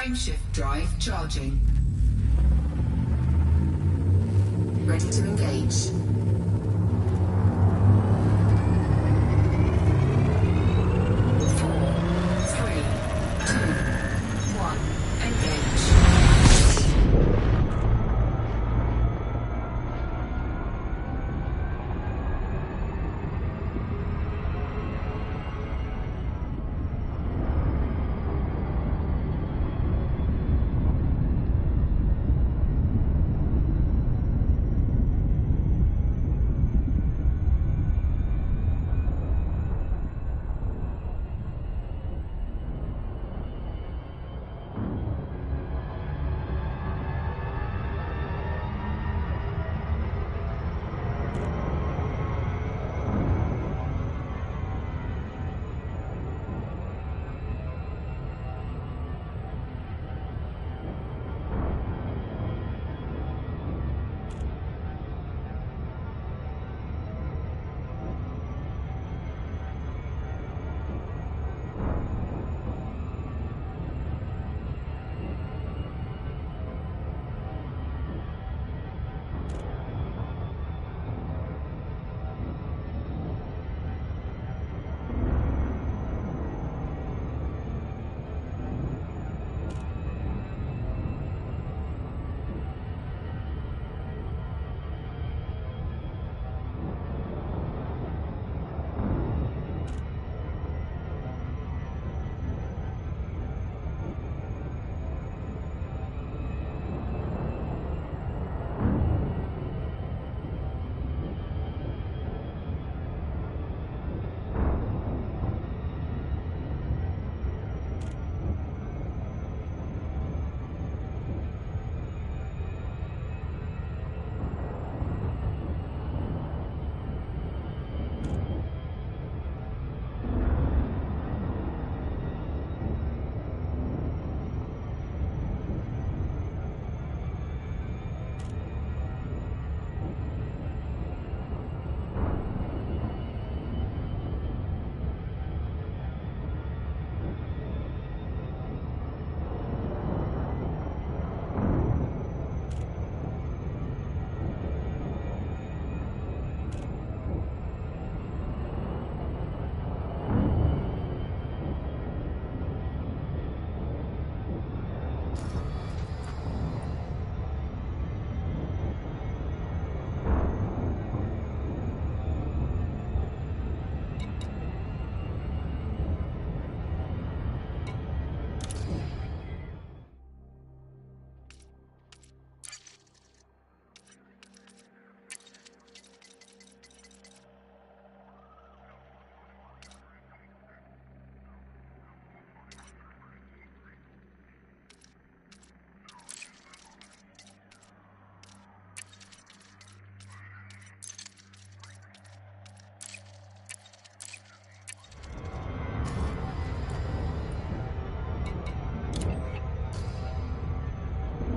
Frameshift drive charging. Ready to engage.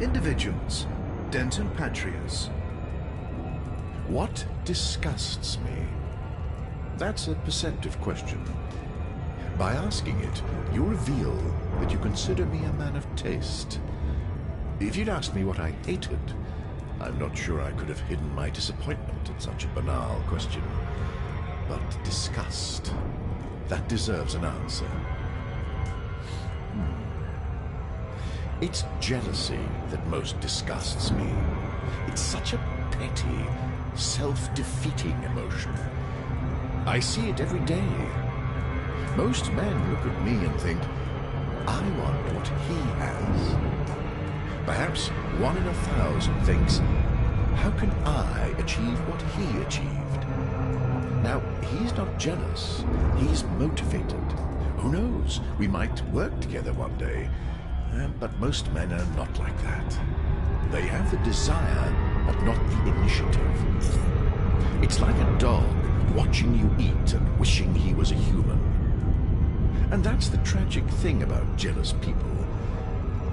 Individuals, Denton Patrius. What disgusts me? That's a perceptive question. By asking it, you reveal that you consider me a man of taste. If you'd asked me what I hated, I'm not sure I could have hidden my disappointment at such a banal question. But disgust, that deserves an answer. It's jealousy that most disgusts me. It's such a petty, self-defeating emotion. I see it every day. Most men look at me and think, I want what he has. Perhaps 1 in 1,000 thinks, how can I achieve what he achieved? Now, he's not jealous. He's motivated. Who knows? We might work together one day. But most men are not like that. They have the desire, but not the initiative. It's like a dog watching you eat and wishing he was a human. And that's the tragic thing about jealous people.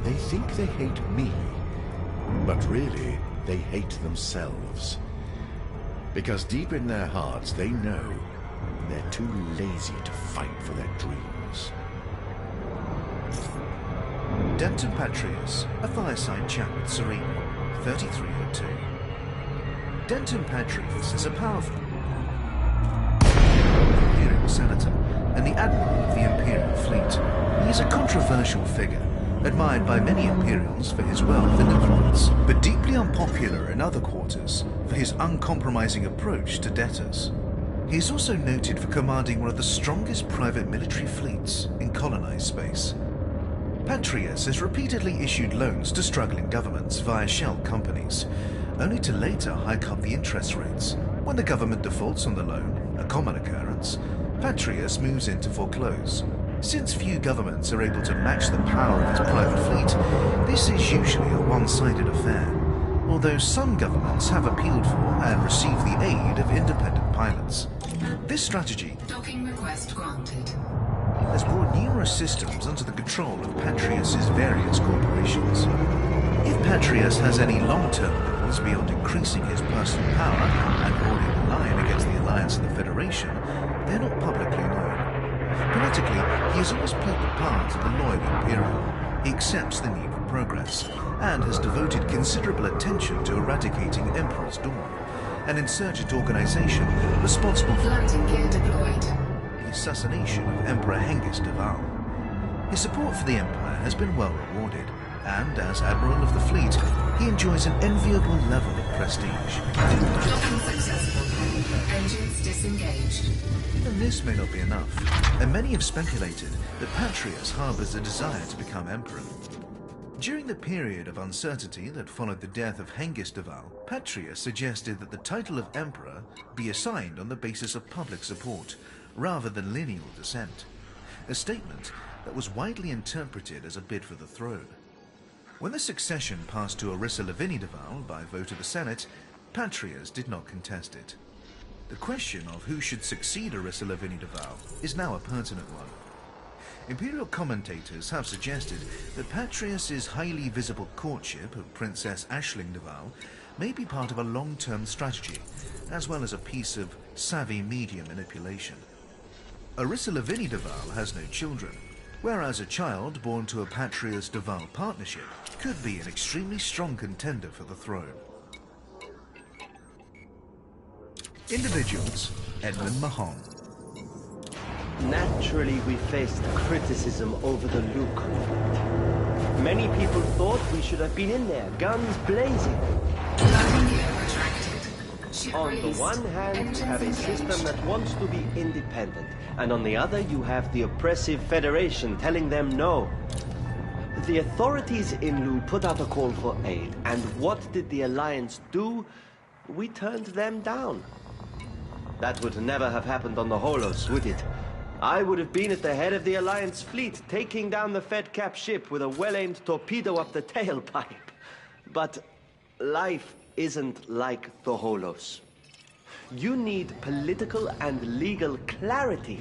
They think they hate me, but really they hate themselves. Because deep in their hearts they know they're too lazy to fight for their dreams. Denton Patrius, a fireside chat with Serene, 3302. Denton Patrius is a powerful Imperial Senator and the Admiral of the Imperial Fleet. He is a controversial figure, admired by many Imperials for his wealth and influence, but deeply unpopular in other quarters for his uncompromising approach to debtors. He is also noted for commanding one of the strongest private military fleets in colonized space. Patrius has repeatedly issued loans to struggling governments via shell companies, only to later hike up the interest rates. When the government defaults on the loan, a common occurrence, Patrius moves in to foreclose. Since few governments are able to match the power of his private fleet, this is usually a one-sided affair, although some governments have appealed for and received the aid of independent pilots. This strategy Docking request granted. has brought numerous systems under the control of Patrius's various corporations. If Patrius has any long-term goals beyond increasing his personal power and holding the line against the Alliance and the Federation, they're not publicly known. Politically, he has always played the part of the loyal Imperial. He accepts the need for progress, and has devoted considerable attention to eradicating Emperor's Dawn, an insurgent organization responsible for Landing gear deployed. the assassination of Emperor Hengist de Val. His support for the Empire has been well rewarded, and as Admiral of the Fleet, he enjoys an enviable level of prestige. Docking successful. Engines disengaged. Even this may not be enough, and many have speculated that Patrius harbors a desire to become Emperor. During the period of uncertainty that followed the death of Hengist de Val, Patrius suggested that the title of Emperor be assigned on the basis of public support, rather than lineal descent, a statement that was widely interpreted as a bid for the throne. When the succession passed to Orissa Lavinie de Val by vote of the Senate, Patrius did not contest it. The question of who should succeed Orissa Lavinie de Val is now a pertinent one. Imperial commentators have suggested that Patrius's highly visible courtship of Princess Aisling de Val may be part of a long-term strategy, as well as a piece of savvy media manipulation. Orissa Lavinie de Val has no children, whereas a child born to a Patrius de Val partnership could be an extremely strong contender for the throne. Individuals: Edmund Mahon. Naturally, we faced criticism over the Luke conflict. Many people thought we should have been in there, guns blazing. Landing gear retracted. Ship On the released. one hand, you Engines have a engaged. system that wants to be independent, and on the other, you have the oppressive Federation telling them no. The authorities in Lu put out a call for aid, and what did the Alliance do? We turned them down. That would never have happened on the Holos, would it? I would have been at the head of the Alliance fleet, taking down the Fed-Cap ship with a well-aimed torpedo up the tailpipe. But life isn't like the Holos. You need political and legal clarity.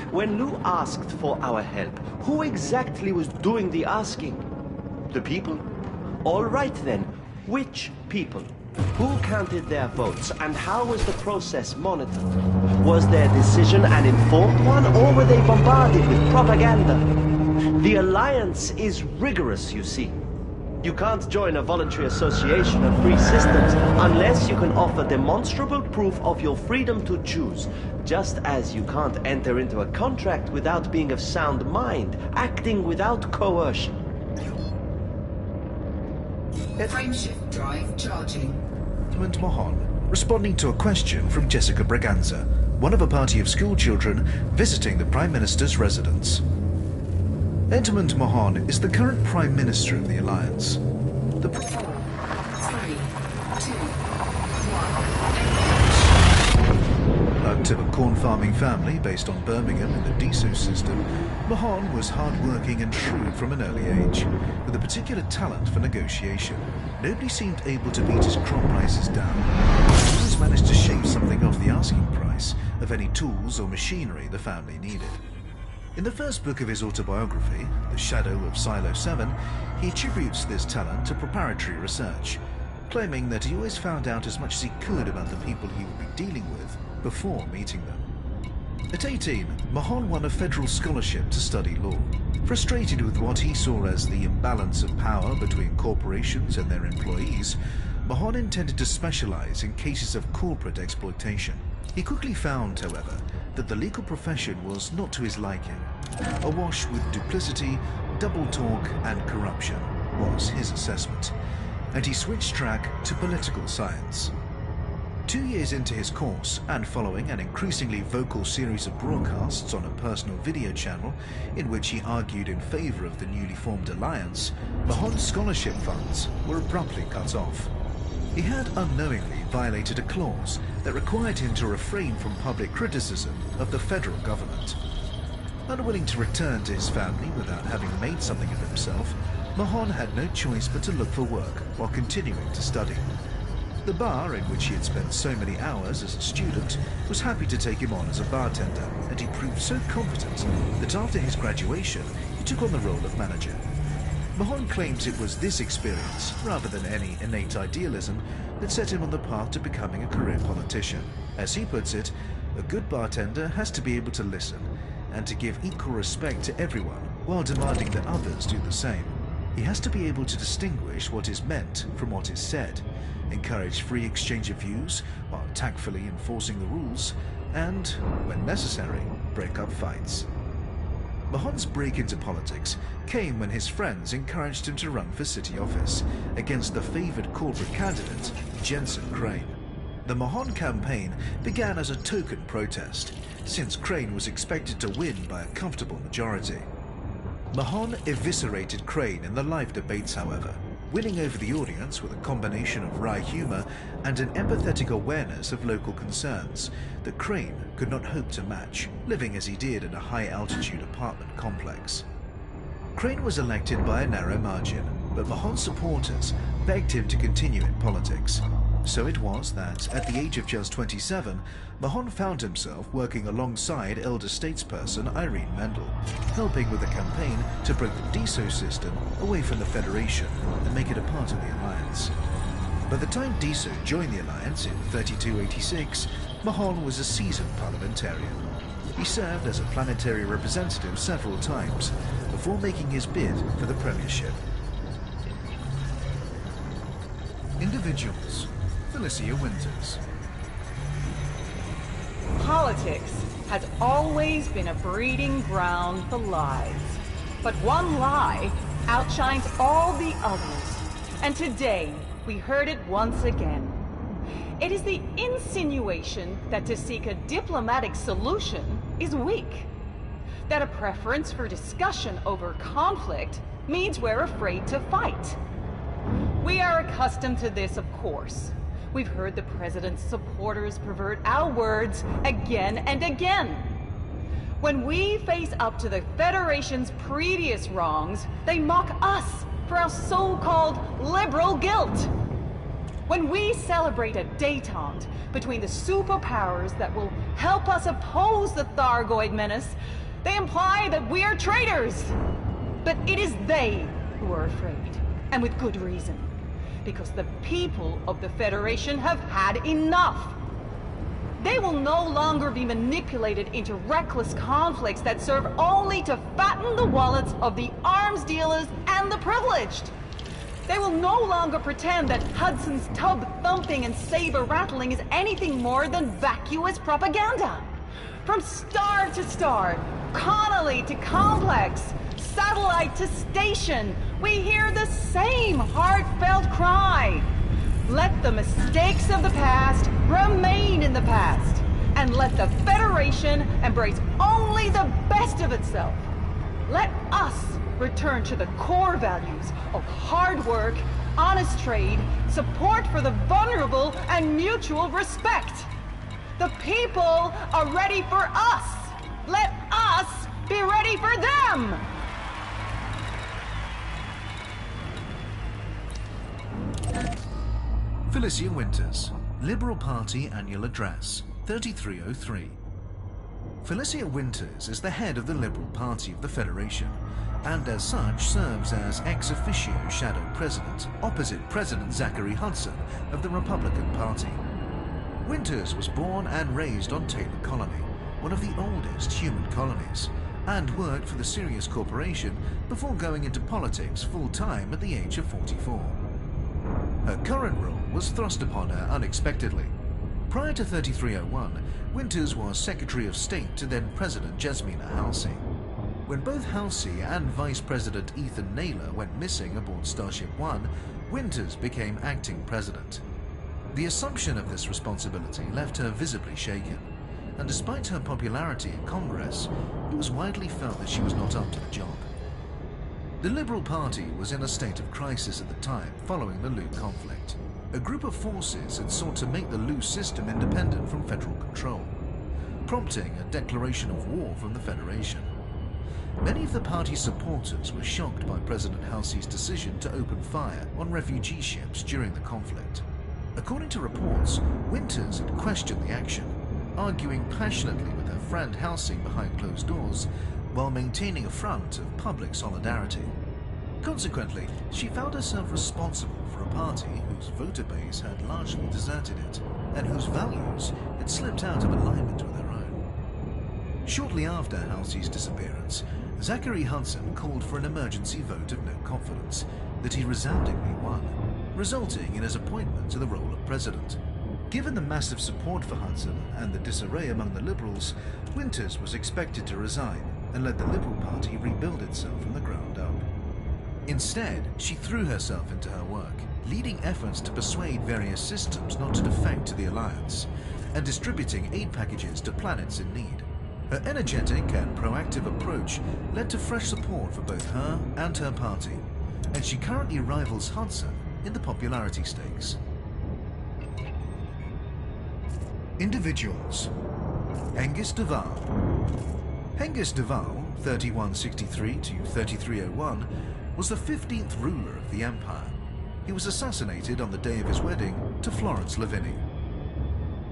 When Lu asked for our help, who exactly was doing the asking? The people? All right then, which people? Who counted their votes, and how was the process monitored? Was their decision an informed one, or were they bombarded with propaganda? The Alliance is rigorous, you see. You can't join a voluntary association of free systems unless you can offer demonstrable proof of your freedom to choose, just as you can't enter into a contract without being of sound mind, acting without coercion. Frameshift drive charging. Edmund Mahon, responding to a question from Jessica Braganza, one of a party of schoolchildren visiting the Prime Minister's residence. Edmund Mahon is the current Prime Minister of the Alliance. The 4, 3, 2, 1. product of a corn farming family based on Birmingham in the DSO system, Mahon was hard-working and shrewd from an early age, with a particular talent for negotiation. Nobody seemed able to beat his crop prices down. He always managed to shave something off the asking price of any tools or machinery the family needed. In the first book of his autobiography, The Shadow of Silo 7, he attributes this talent to preparatory research, claiming that he always found out as much as he could about the people he would be dealing with before meeting them. At 18, Mahon won a federal scholarship to study law. Frustrated with what he saw as the imbalance of power between corporations and their employees, Mahon intended to specialize in cases of corporate exploitation. He quickly found, however, that the legal profession was not to his liking. Awash with duplicity, double talk, and corruption was his assessment, and he switched track to political science. 2 years into his course, and following an increasingly vocal series of broadcasts on a personal video channel in which he argued in favor of the newly formed alliance, Mahon's scholarship funds were abruptly cut off. He had unknowingly violated a clause that required him to refrain from public criticism of the federal government. Unwilling to return to his family without having made something of himself, Mahon had no choice but to look for work while continuing to study. The bar in which he had spent so many hours as a student was happy to take him on as a bartender, and he proved so competent that after his graduation he took on the role of manager. Mahon claims it was this experience, rather than any innate idealism, that set him on the path to becoming a career politician. As he puts it, a good bartender has to be able to listen and to give equal respect to everyone while demanding that others do the same. He has to be able to distinguish what is meant from what is said, encourage free exchange of views while tactfully enforcing the rules, and, when necessary, break up fights. Mahon's break into politics came when his friends encouraged him to run for city office against the favoured corporate candidate, Jensen Crane. The Mahon campaign began as a token protest, since Crane was expected to win by a comfortable majority. Mahon eviscerated Crane in the live debates, however, winning over the audience with a combination of wry humour and an empathetic awareness of local concerns that Crane could not hope to match, living as he did in a high-altitude apartment complex. Crane was elected by a narrow margin, but Mahon's supporters begged him to continue in politics. So it was that, at the age of just 27, Mahon found himself working alongside elder statesperson Irene Mendel, helping with a campaign to break the DSO system away from the Federation and make it a part of the Alliance. By the time DSO joined the Alliance in 3286, Mahon was a seasoned parliamentarian. He served as a planetary representative several times before making his bid for the premiership. Individuals. Felicia Winters. Politics has always been a breeding ground for lies. But one lie outshines all the others. And today, we heard it once again. It is the insinuation that to seek a diplomatic solution is weak. That a preference for discussion over conflict means we're afraid to fight. We are accustomed to this, of course. We've heard the President's supporters pervert our words again and again. When we face up to the Federation's previous wrongs, they mock us for our so-called liberal guilt. When we celebrate a détente between the superpowers that will help us oppose the Thargoid menace, they imply that we are traitors. But it is they who are afraid, and with good reason. Because the people of the Federation have had enough. They will no longer be manipulated into reckless conflicts that serve only to fatten the wallets of the arms dealers and the privileged. They will no longer pretend that Hudson's tub thumping and saber rattling is anything more than vacuous propaganda. From star to star, Connolly to complex, satellite to station, we hear the same heartfelt cry. Let the mistakes of the past remain in the past, and let the Federation embrace only the best of itself. Let us return to the core values of hard work, honest trade, support for the vulnerable, and mutual respect. The people are ready for us. Let us be ready for them. Felicia Winters, Liberal Party Annual Address, 3303. Felicia Winters is the head of the Liberal Party of the Federation, and as such serves as ex officio shadow president, opposite President Zachary Hudson of the Republican Party. Winters was born and raised on Taylor Colony, one of the oldest human colonies, and worked for the Sirius Corporation before going into politics full-time at the age of 44. Her current role was thrust upon her unexpectedly. Prior to 3301, Winters was Secretary of State to then-President Jasmina Halsey. When both Halsey and Vice President Ethan Naylor went missing aboard Starship One, Winters became acting president. The assumption of this responsibility left her visibly shaken, and despite her popularity in Congress, it was widely felt that she was not up to the job. The Liberal Party was in a state of crisis at the time following the Lu conflict. A group of forces had sought to make the Lu system independent from federal control, prompting a declaration of war from the Federation. Many of the party's supporters were shocked by President Halsey's decision to open fire on refugee ships during the conflict. According to reports, Winters had questioned the action, arguing passionately with her friend Halsey behind closed doors, while maintaining a front of public solidarity. Consequently, she found herself responsible for a party whose voter base had largely deserted it, and whose values had slipped out of alignment with her own. Shortly after Halsey's disappearance, Zachary Hudson called for an emergency vote of no confidence that he resoundingly won, resulting in his appointment to the role of president. Given the massive support for Hudson and the disarray among the Liberals, Winters was expected to resign and let the Liberal Party rebuild itself from the ground up. Instead, she threw herself into her work, leading efforts to persuade various systems not to defect to the Alliance, and distributing aid packages to planets in need. Her energetic and proactive approach led to fresh support for both her and her party, and she currently rivals Hudson in the popularity stakes. Individuals. Hengist Duval. Hengist Duval, 3163 to 3301, was the 15th ruler of the Empire. He was assassinated on the day of his wedding to Florence Lavinie.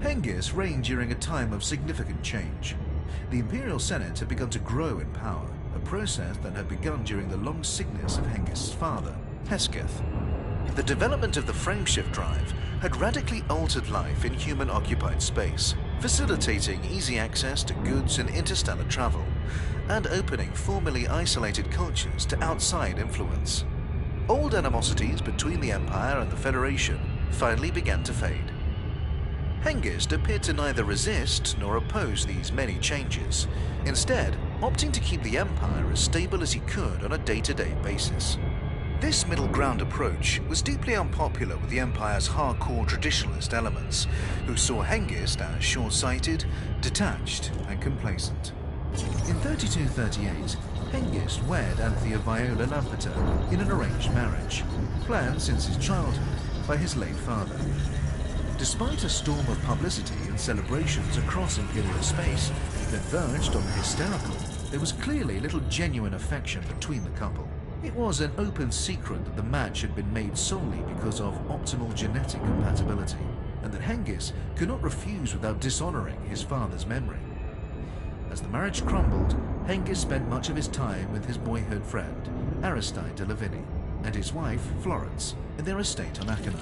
Hengist reigned during a time of significant change. The Imperial Senate had begun to grow in power, a process that had begun during the long sickness of Hengist's father, Hesketh. The development of the frameshift drive had radically altered life in human-occupied space, facilitating easy access to goods and interstellar travel, and opening formerly isolated cultures to outside influence. Old animosities between the Empire and the Federation finally began to fade. Hengist appeared to neither resist nor oppose these many changes, instead opting to keep the Empire as stable as he could on a day-to-day basis. This middle ground approach was deeply unpopular with the Empire's hardcore traditionalist elements, who saw Hengist as short-sighted, detached, and complacent. In 3238, Hengist wed Anthea Viola Lampeter in an arranged marriage, planned since his childhood by his late father. Despite a storm of publicity and celebrations across Imperial space that verged on the hysterical, there was clearly little genuine affection between the couple. It was an open secret that the match had been made solely because of optimal genetic compatibility, and that Hengist could not refuse without dishonoring his father's memory. As the marriage crumbled, Hengist spent much of his time with his boyhood friend, Aristide de Lavinie, and his wife, Florence, in their estate on Achenar.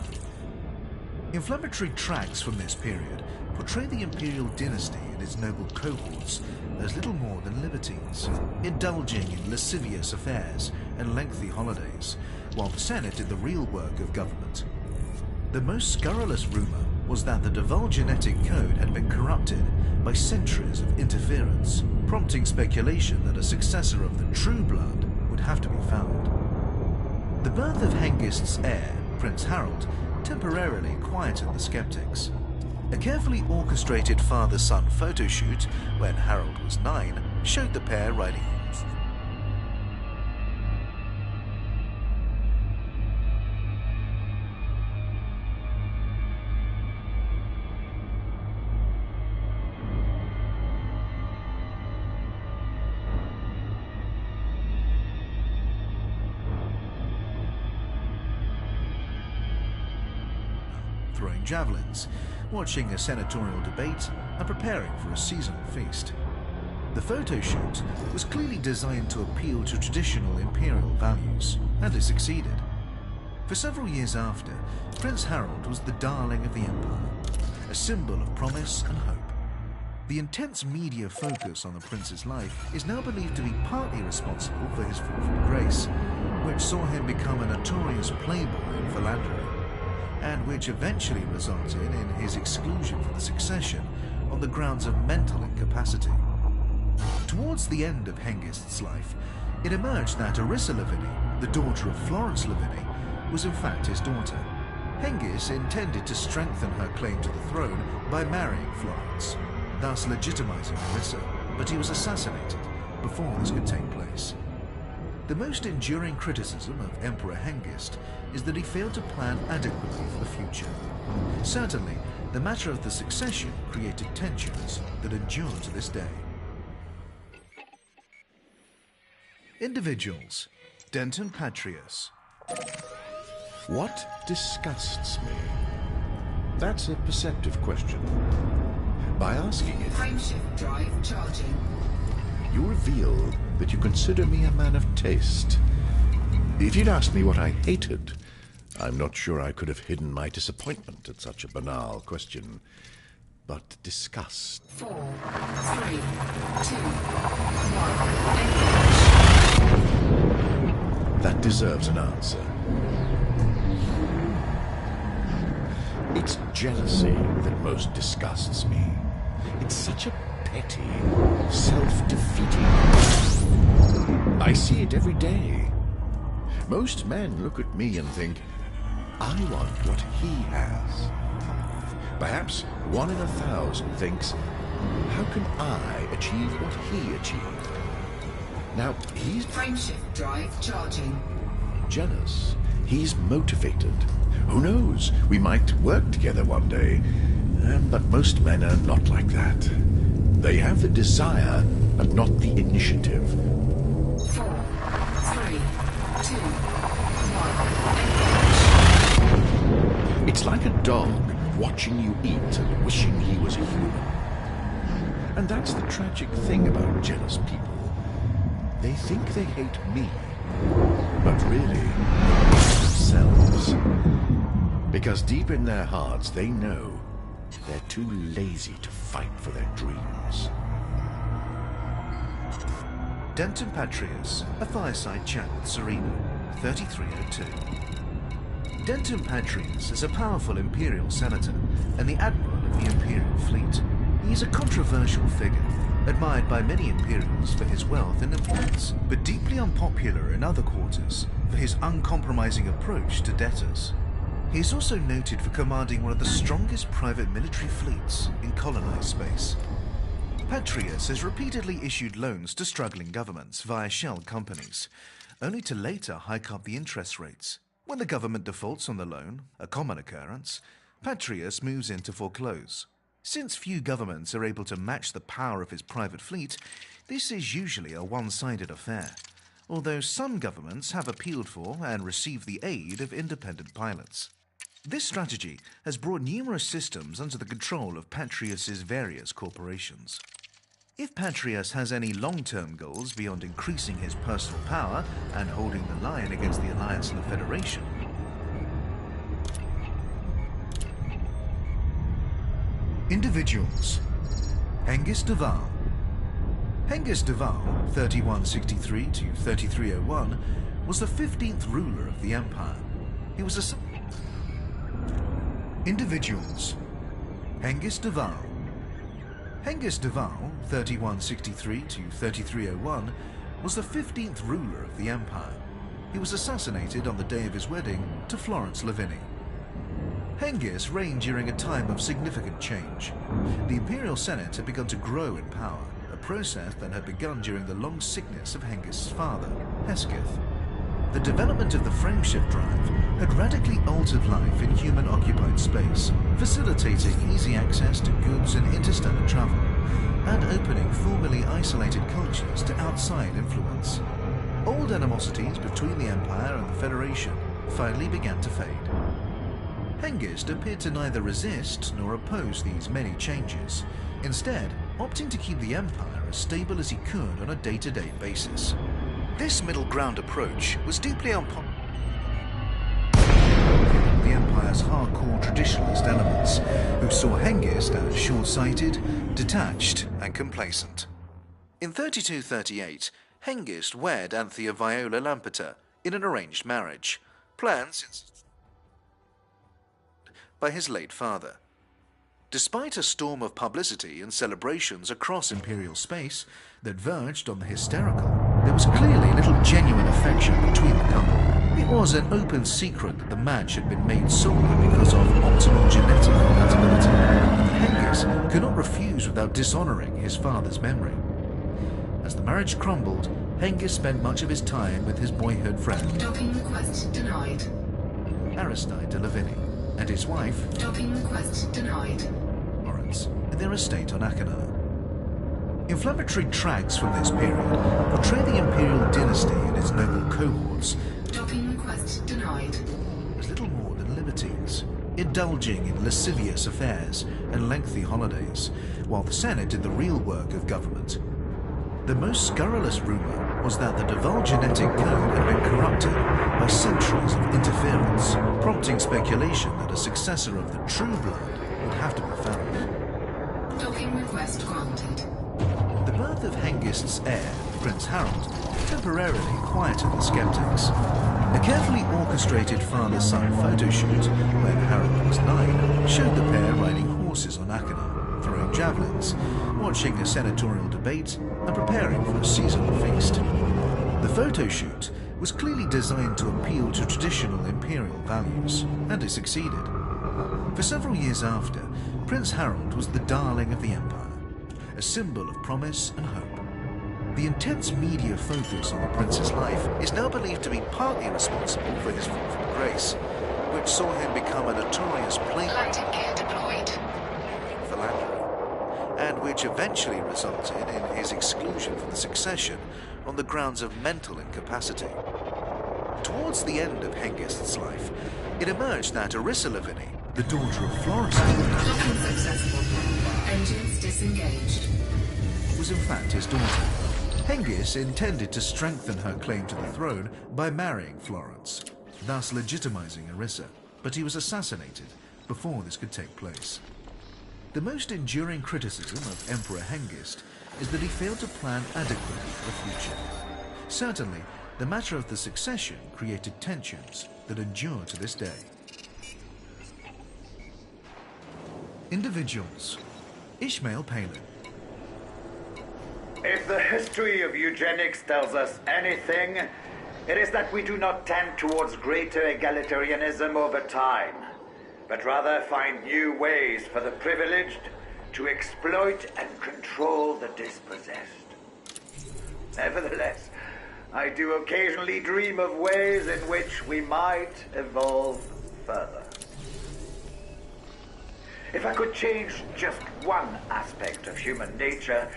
Inflammatory tracts from this period portray the imperial dynasty and its noble cohorts as little more than libertines, indulging in lascivious affairs and lengthy holidays, while the Senate did the real work of government. The most scurrilous rumor was that the Duval genetic code had been corrupted by centuries of interference, prompting speculation that a successor of the true blood would have to be found. The birth of Hengist's heir, Prince Harold, temporarily quieted the skeptics. A carefully orchestrated father-son photoshoot, when Harold was 9, showed the pair riding throwing javelins, watching a senatorial debate, and preparing for a seasonal feast. The photo shoot was clearly designed to appeal to traditional imperial values, and it succeeded. For several years after, Prince Harold was the darling of the Empire, a symbol of promise and hope. The intense media focus on the prince's life is now believed to be partly responsible for his fall from grace, which saw him become a notorious playboy and philanderer, and which eventually resulted in his exclusion from the succession on the grounds of mental incapacity. Towards the end of Hengist's life, it emerged that Orissa Lavini, the daughter of Florence Lavini, was in fact his daughter. Hengist intended to strengthen her claim to the throne by marrying Florence, thus legitimizing Orissa, but he was assassinated before this could take place. The most enduring criticism of Emperor Hengist is that he failed to plan adequately for the future. Certainly, the matter of the succession created tensions that endure to this day. Individuals. Denton Patrius. What disgusts me? That's a perceptive question. By asking it, Frameshift drive charging. you reveal that you consider me a man of taste. If you'd asked me what I hated, I'm not sure I could have hidden my disappointment at such a banal question. But disgust. 4, 3, 2, 1. That deserves an answer. It's jealousy that most disgusts me. It's such a petty, self-defeating. I see it every day. Most men look at me and think, I want what he has. Perhaps 1 in 1,000 thinks, how can I achieve what he achieved? Now, he's Frameshift drive charging. jealous. He's motivated. Who knows? We might work together one day. But most men are not like that. They have the desire, but not the initiative. 4, 3, 2, 1. It's like a dog watching you eat and wishing he was a human. And that's the tragic thing about jealous people. They think they hate me, but really, themselves. Because deep in their hearts, they know they're too lazy to fight for their dreams. Denton Patrius, a fireside chat with Serena, 3302. Denton Patrius is a powerful Imperial senator and the Admiral of the Imperial fleet. He is a controversial figure, admired by many Imperials for his wealth and influence, but deeply unpopular in other quarters for his uncompromising approach to debtors. He is also noted for commanding one of the strongest private military fleets in colonized space. Patrius has repeatedly issued loans to struggling governments via shell companies, only to later hike up the interest rates. When the government defaults on the loan, a common occurrence, Patrius moves in to foreclose. Since few governments are able to match the power of his private fleet, this is usually a one-sided affair, although some governments have appealed for and received the aid of independent pilots. This strategy has brought numerous systems under the control of Patrius's various corporations. If Patrius has any long-term goals beyond increasing his personal power and holding the line against the Alliance and the Federation, individuals. Hengist Duval. Hengist Duval, 3163 to 3301, was the 15th ruler of the Empire. He was a... Individuals. Hengist Duval. Hengist Duval, 3163 to 3301, was the 15th ruler of the Empire. He was assassinated on the day of his wedding to Florence Lavini. Hengist reigned during a time of significant change. The Imperial Senate had begun to grow in power, a process that had begun during the long sickness of Hengist's father, Hesketh. The development of the frameshift drive had radically altered life in human-occupied space, facilitating easy access to goods and interstellar travel, and opening formerly isolated cultures to outside influence. Old animosities between the Empire and the Federation finally began to fade. Hengist appeared to neither resist nor oppose these many changes, instead opting to keep the Empire as stable as he could on a day-to-day basis. This middle ground approach was deeply unpopular. The Empire Empire's hardcore traditionalist elements, who saw Hengist as short-sighted, detached, and complacent. In 3238, Hengist wed Anthea Viola Lampeter in an arranged marriage, planned since by his late father. Despite a storm of publicity and celebrations across Imperial space that verged on the hysterical, there was clearly little genuine affection between the couple. It was an open secret that the match had been made solely because of optimal genetic compatibility, and that Hengist could not refuse without dishonoring his father's memory. As the marriage crumbled, Hengist spent much of his time with his boyhood friend, Docking request denied. Aristide de Lavigny, and his wife, Docking request denied. Lawrence, in their estate on Achenar. Inflammatory tracks from this period portray the imperial dynasty and its noble cohorts Docking request denied. as little more than libertines, indulging in lascivious affairs and lengthy holidays, while the Senate did the real work of government. The most scurrilous rumor was that the Duval genetic code had been corrupted by centuries of interference, prompting speculation that a successor of the True Blood would have to be found. Docking request granted. The birth of Hengist's heir, Prince Harold, temporarily quieted the skeptics. A carefully orchestrated father-son photoshoot, when Harold was 9, showed the pair riding horses on Achenar, throwing javelins, watching a senatorial debate, and preparing for a seasonal feast. The photoshoot was clearly designed to appeal to traditional imperial values, and it succeeded. For several years after, Prince Harold was the darling of the Empire, a symbol of promise and hope. The intense media focus on the prince's life is now believed to be partly responsible for his fall from grace, which saw him become a notorious playboy Landing gear deployed. philanderer, and which eventually resulted in his exclusion from the succession on the grounds of mental incapacity. Towards the end of Hengist's life, it emerged that Arissa Lavigny, the daughter of Florence Lavigny, Docking successful. Engines disengaged. was in fact his daughter. Hengist intended to strengthen her claim to the throne by marrying Florence, thus legitimizing Arissa, but he was assassinated before this could take place. The most enduring criticism of Emperor Hengist is that he failed to plan adequately for the future. Certainly, the matter of the succession created tensions that endure to this day. Individuals. Ishmael Palin. If the history of eugenics tells us anything, it is that we do not tend towards greater egalitarianism over time, but rather find new ways for the privileged to exploit and control the dispossessed. Nevertheless, I do occasionally dream of ways in which we might evolve further. If I could change just one aspect of human nature,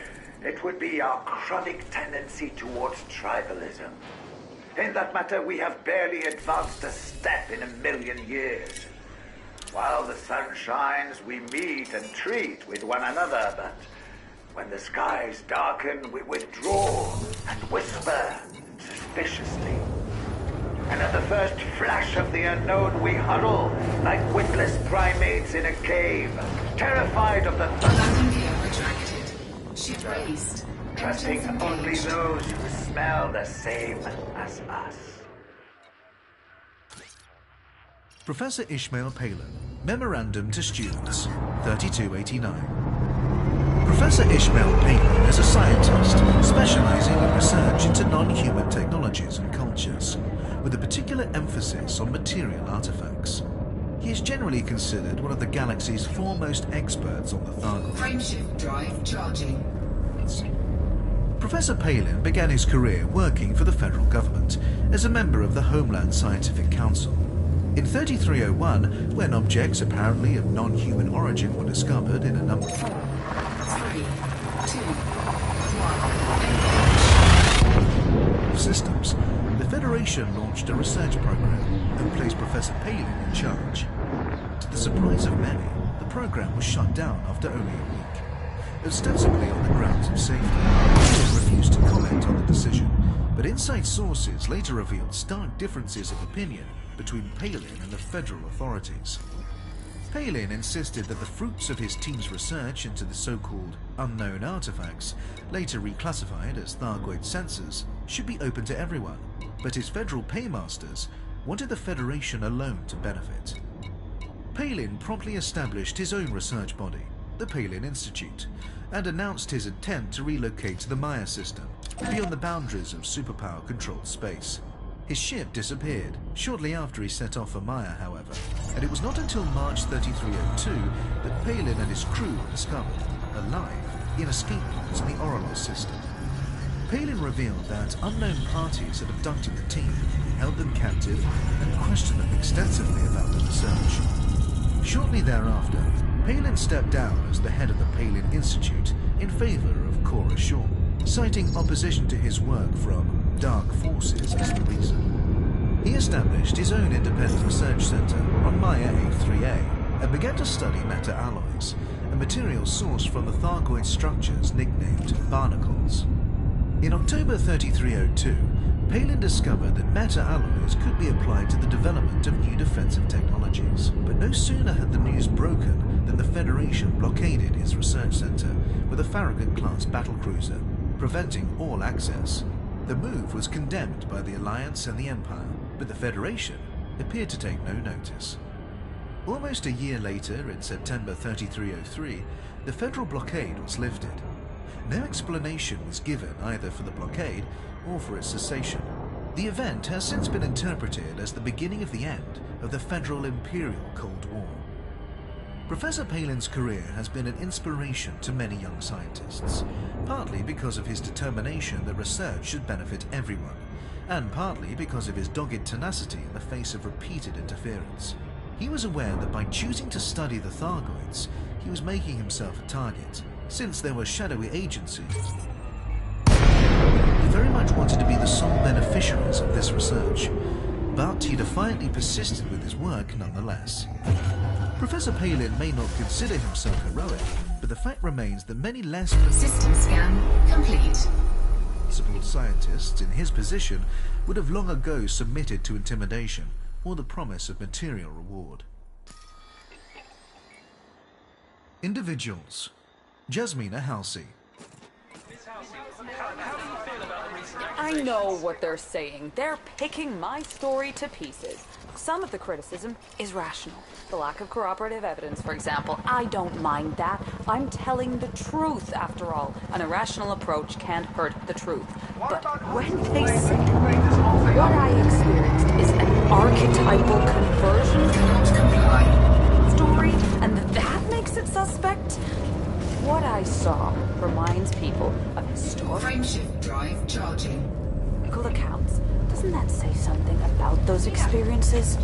it would be our chronic tendency towards tribalism. In that matter, we have barely advanced a step in 1,000,000 years. While the sun shines, we meet and treat with one another, but when the skies darken, we withdraw and whisper suspiciously. And at the first flash of the unknown, we huddle like witless primates in a cave, terrified of the thunder. Landing gear retracted. Ship raised. Trusting Engines only engaged. those who smell the same as us. Professor Ishmael Palin, Memorandum to Students, 3289. Professor Ishmael Palin is a scientist specializing in research into non-human technologies and cultures, with a particular emphasis on material artifacts. He is generally considered one of the galaxy's foremost experts on the Thargoid. Frameshift drive charging. Professor Palin began his career working for the federal government as a member of the Homeland Scientific Council. In 3301, when objects apparently of non-human origin were discovered in a number 4, 3, 2, 1. of systems, the Federation launched a research program and placed Professor Palin in charge. To the surprise of many, the program was shut down after only a week, ostensibly on the grounds of safety. Palin refused to comment on the decision, but inside sources later revealed stark differences of opinion between Palin and the federal authorities. Palin insisted that the fruits of his team's research into the so-called unknown artifacts, later reclassified as Thargoid sensors, should be open to everyone, but his federal paymasters wanted the Federation alone to benefit. Palin promptly established his own research body, the Palin Institute, and announced his intent to relocate to the Maya system, beyond the boundaries of superpower-controlled space. His ship disappeared shortly after he set off for Maya, however, and it was not until March 3302 that Palin and his crew were discovered, alive, in escape pods in the Oralos system. Palin revealed that unknown parties had abducted the team, held them captive, and questioned them extensively about the research. Shortly thereafter, Palin stepped down as the head of the Palin Institute in favor of Cora Shaw, citing opposition to his work from dark forces as the reason. He established his own independent research center on Maya A3A and began to study meta-alloys, a material sourced from the Thargoid structures nicknamed barnacles. In October 3302, Palin discovered that meta-alloys could be applied to the development of new defensive technologies, but no sooner had the news broken than the Federation blockaded his research center with a Farragut-class battlecruiser, preventing all access. The move was condemned by the Alliance and the Empire, but the Federation appeared to take no notice. Almost a year later, in September 3303, the federal blockade was lifted. No explanation was given either for the blockade or for its cessation. The event has since been interpreted as the beginning of the end of the Federal Imperial Cold War. Professor Palin's career has been an inspiration to many young scientists, partly because of his determination that research should benefit everyone, and partly because of his dogged tenacity in the face of repeated interference. He was aware that by choosing to study the Thargoids, he was making himself a target, since there were shadowy agencies. He very much wanted to be the sole beneficiaries of this research, but he defiantly persisted with his work nonetheless. Professor Palin may not consider himself heroic, but the fact remains that many less System scan complete. principled scientists in his position would have long ago submitted to intimidation or the promise of material reward. Individuals. Jasmina Halsey. I know what they're saying. They're picking my story to pieces. Some of the criticism is rational. The lack of corroborative evidence, for example. I don't mind that. I'm telling the truth, after all. An irrational approach can't hurt the truth. But when they say what I experienced is an archetypal conversion Cannot comply. story, and that makes it suspect, what I saw reminds people of historical Frameshift drive charging. accounts. Doesn't that say something about those experiences?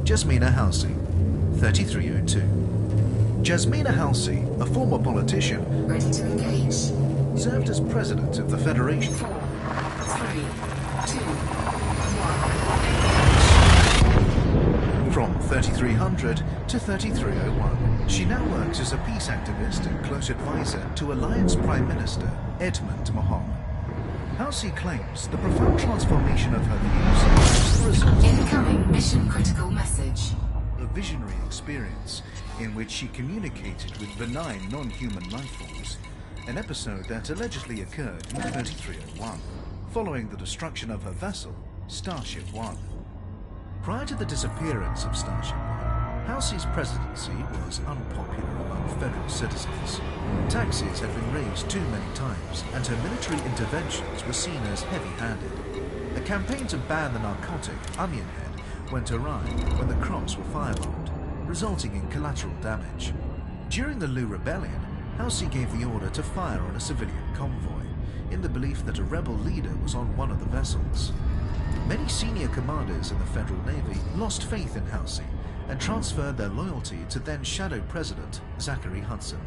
Jasmina Halsey, 3302. Jasmina Halsey, a former politician, Ready to engage. served as president of the Federation. 4, 3, 2, 1. From 3300 to 3301, she now works as a peace activist and close advisor to Alliance Prime Minister Edmund Mahon. Halsey claims the profound transformation of her views is the result of Incoming mission critical message. a visionary experience in which she communicated with benign non-human life forms, an episode that allegedly occurred in 3301, following the destruction of her vessel, Starship One. Prior to the disappearance of Starship One, Halsey's presidency was unpopular among federal citizens. Taxes had been raised too many times, and her military interventions were seen as heavy-handed. A campaign to ban the narcotic Onion Head went awry when the crops were firebombed, resulting in collateral damage. During the Lu Rebellion, Halsey gave the order to fire on a civilian convoy, in the belief that a rebel leader was on one of the vessels. Many senior commanders in the Federal Navy lost faith in Halsey and transferred their loyalty to then Shadow President Zachary Hudson.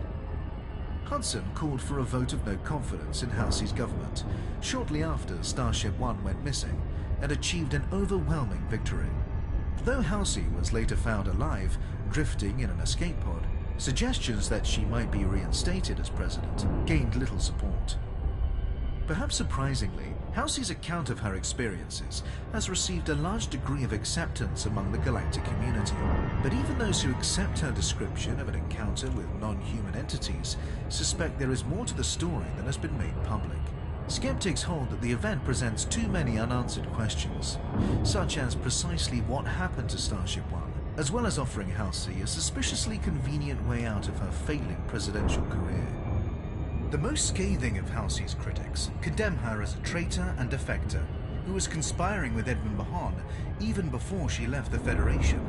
Hudson called for a vote of no confidence in Halsey's government shortly after Starship One went missing and achieved an overwhelming victory. Though Halsey was later found alive, drifting in an escape pod, suggestions that she might be reinstated as president gained little support. Perhaps surprisingly, Halsey's account of her experiences has received a large degree of acceptance among the galactic community. But even those who accept her description of an encounter with non-human entities suspect there is more to the story than has been made public. Skeptics hold that the event presents too many unanswered questions, such as precisely what happened to Starship One, as well as offering Halsey a suspiciously convenient way out of her failing presidential career. The most scathing of Halsey's critics condemn her as a traitor and defector who was conspiring with Edwin Mahon even before she left the Federation,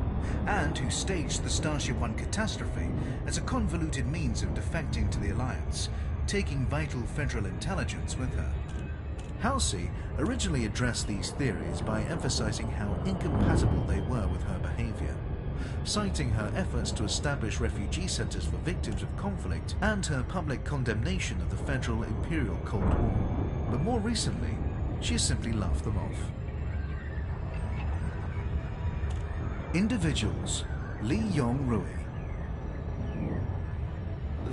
and who staged the Starship One catastrophe as a convoluted means of defecting to the Alliance, taking vital federal intelligence with her. Halsey originally addressed these theories by emphasizing how incompatible they were with her behavior, citing her efforts to establish refugee centers for victims of conflict and her public condemnation of the Federal Imperial Cold War. But more recently, she has simply laughed them off. Individuals: Lee Yong-Rui.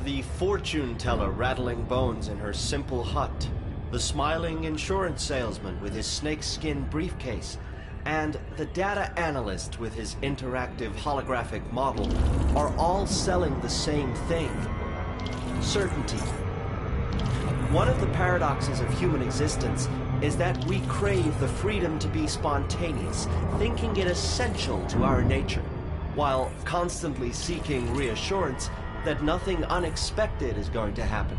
The fortune teller rattling bones in her simple hut, the smiling insurance salesman with his snakeskin briefcase, and the data analyst with his interactive holographic model are all selling the same thing: certainty. One of the paradoxes of human existence is that we crave the freedom to be spontaneous, thinking it essential to our nature, while constantly seeking reassurance that nothing unexpected is going to happen.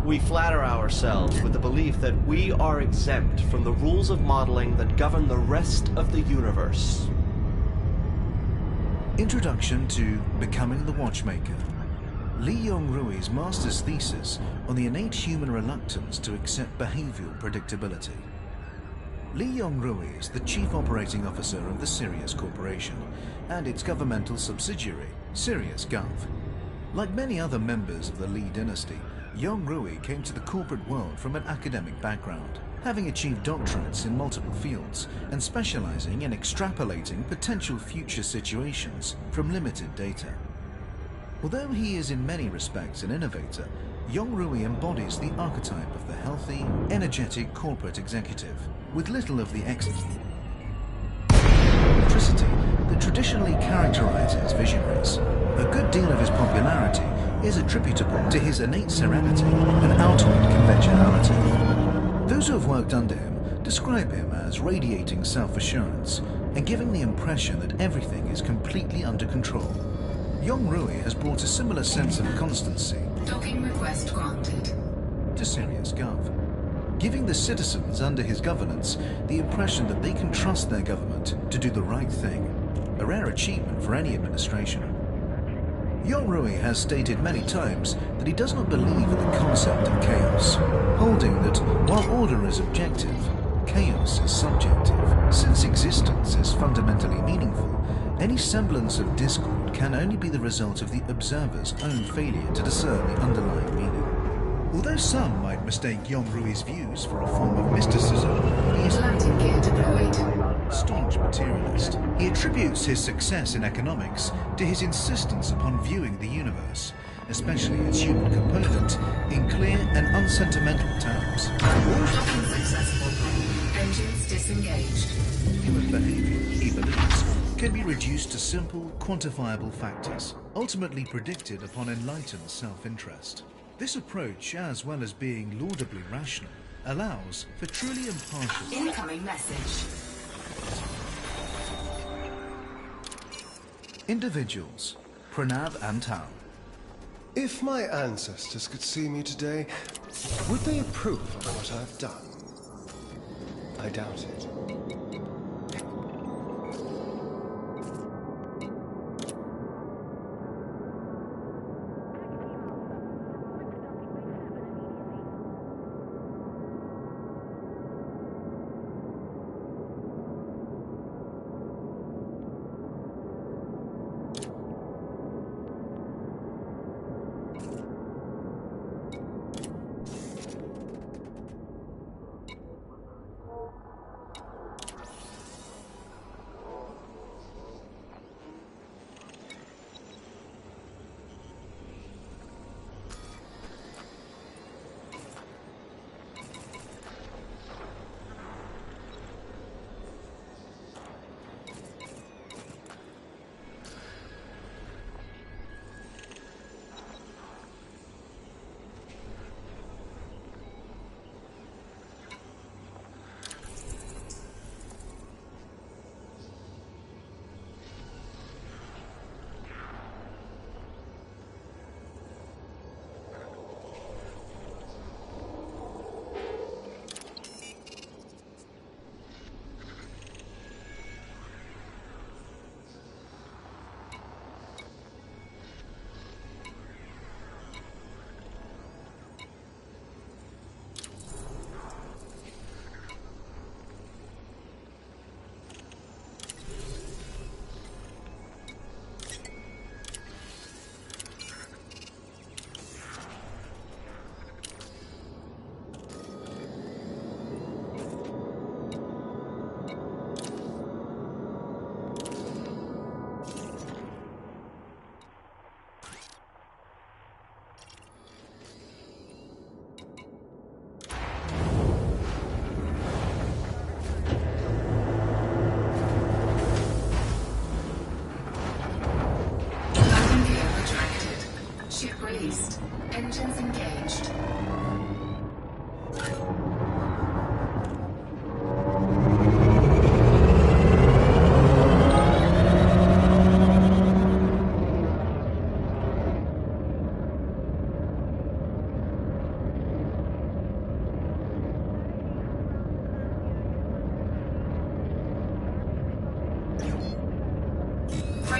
We flatter ourselves with the belief that we are exempt from the rules of modeling that govern the rest of the universe. Introduction to Becoming the Watchmaker. Lee Yong-Rui's master's thesis on the innate human reluctance to accept behavioral predictability. Lee Yong-Rui is the Chief Operating Officer of the Sirius Corporation and its governmental subsidiary, Sirius Gov. Like many other members of the Lee dynasty, Yong-Rui came to the corporate world from an academic background, having achieved doctorates in multiple fields and specializing in extrapolating potential future situations from limited data. Although he is in many respects an innovator, Yong-Rui embodies the archetype of the healthy, energetic corporate executive, with little of the eccentricity that traditionally characterizes visionaries. A good deal of his popularity is attributable to his innate serenity and outward conventionality. Those who have worked under him describe him as radiating self-assurance and giving the impression that everything is completely under control. Yong-Rui has brought a similar sense of constancy Docking request granted. to Sirius Gov, giving the citizens under his governance the impression that they can trust their government to do the right thing, a rare achievement for any administration. Yong-Rui has stated many times that he does not believe in the concept of chaos, holding that while order is objective, chaos is subjective. Since existence is fundamentally meaningful, any semblance of discord can only be the result of the observer's own failure to discern the underlying meaning. Although some might mistake Yong-Rui's views for a form of mysticism, he is Landing gear deployed. a staunch materialist. He attributes his success in economics to his insistence upon viewing the universe, especially its human component, in clear and unsentimental terms. Docking successful. Engines disengaged. Human behavior, he believes, can be reduced to simple, quantifiable factors, ultimately predicted upon enlightened self-interest. This approach, as well as being laudably rational, allows for truly impartial... Incoming message. Individuals: Pranav and Tal. If my ancestors could see me today, would they approve of what I've done? I doubt it.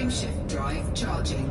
Frameshift drive charging.